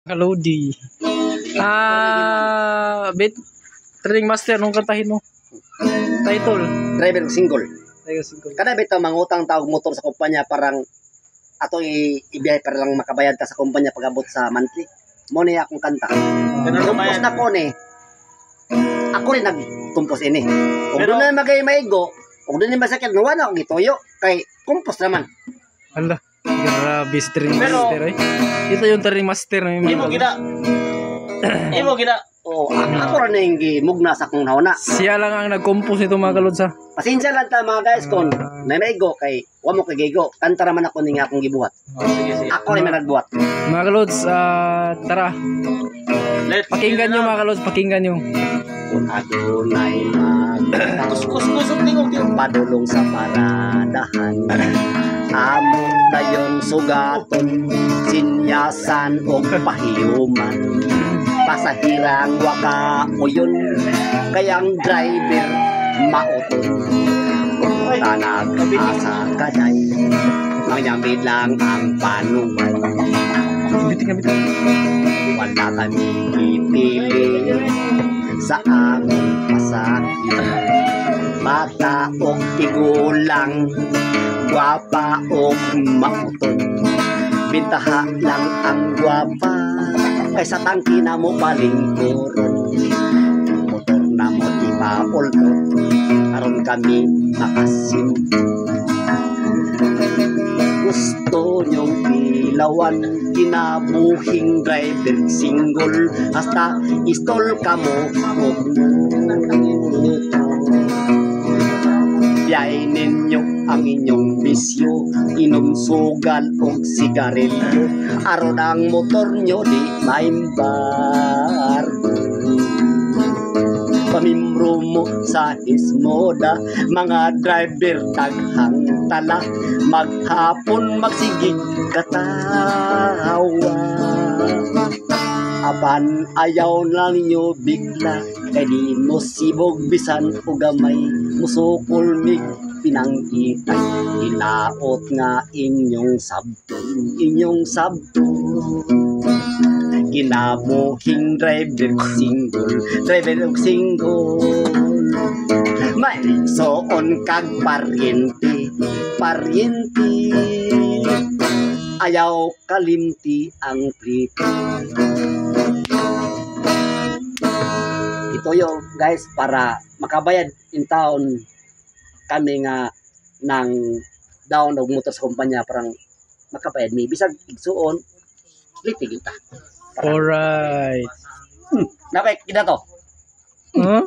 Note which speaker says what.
Speaker 1: Kalodi. Bit training master nung kantahin mo. Title.
Speaker 2: Driver single.
Speaker 1: Tayo single.
Speaker 2: Kada bitaw mangutang tawag motor sa kumpanya parang ato ibiyahe para lang makabayad ka sa kumpanya pag-abot sa monthly. Mo ni akong kanta. Kumpos na ko ni. Ako rin nagkumpos ini. Kung doon na maigo, kung doon na masakit, nawa na akong gituyo. Kay kumpos naman.
Speaker 1: Hala. Grabe string master eh. Ito yung training master.
Speaker 3: Imo gina.
Speaker 2: Oh, ako rin na yung mugna sa akong nauna.
Speaker 1: Siya lang ang nag-compose nito mga kalods ha.
Speaker 2: Pasensya lang ta mga guys kon na maigo kay wa mo kay gigo. Kanta raman ako ning akong gibuhat.
Speaker 3: Sige.
Speaker 2: Ako rin man nagbuhat.
Speaker 1: Mga kalods, tara. Pakinggan nyo mga kalods, pakinggan nyo.
Speaker 2: Kung adunay
Speaker 3: Kus tingog yun.
Speaker 2: padulong sa paradahan. Amo tayong sugaton, sinyasan o pahiyuman. Pasahirang waka o yun, kayang driver mauton. Kung tanag-asa kaday, mangyamid lang ang panuway. Wala kami ipili sa aming pasakit. Bata o tigulang, gwapa o mauton. Bintaha lang ang gwapa, kaysa tangki na mo palingkuron. Motor na mo ipapultot, karon kami makasim. Gusto nyong ilawan, kinabuhing driver single, hasta istol ka mo kung biyay ninyo ang inyong bisyo, inom sugal o sigarilyo, aron ang motor nyo di maimbargo. Pamimro mo sa ismoda, mga driver taghang tala, maghapon magsigig katawa. Apan ayaw na ninyo bigla, kay di mo sibog bisan o gamay, musukol mig pinangitay, ilaot nga inyong sabton, kinabuhing driver single. May soon kag paryente, ayaw kalimti ang plito. Ito yo guys para makabayad in town kami nga ng down og motor sa kumpanya parang makabayad mi bisag igsuon litig kita.
Speaker 1: Alright.
Speaker 2: Nakay kita to.
Speaker 1: Huh?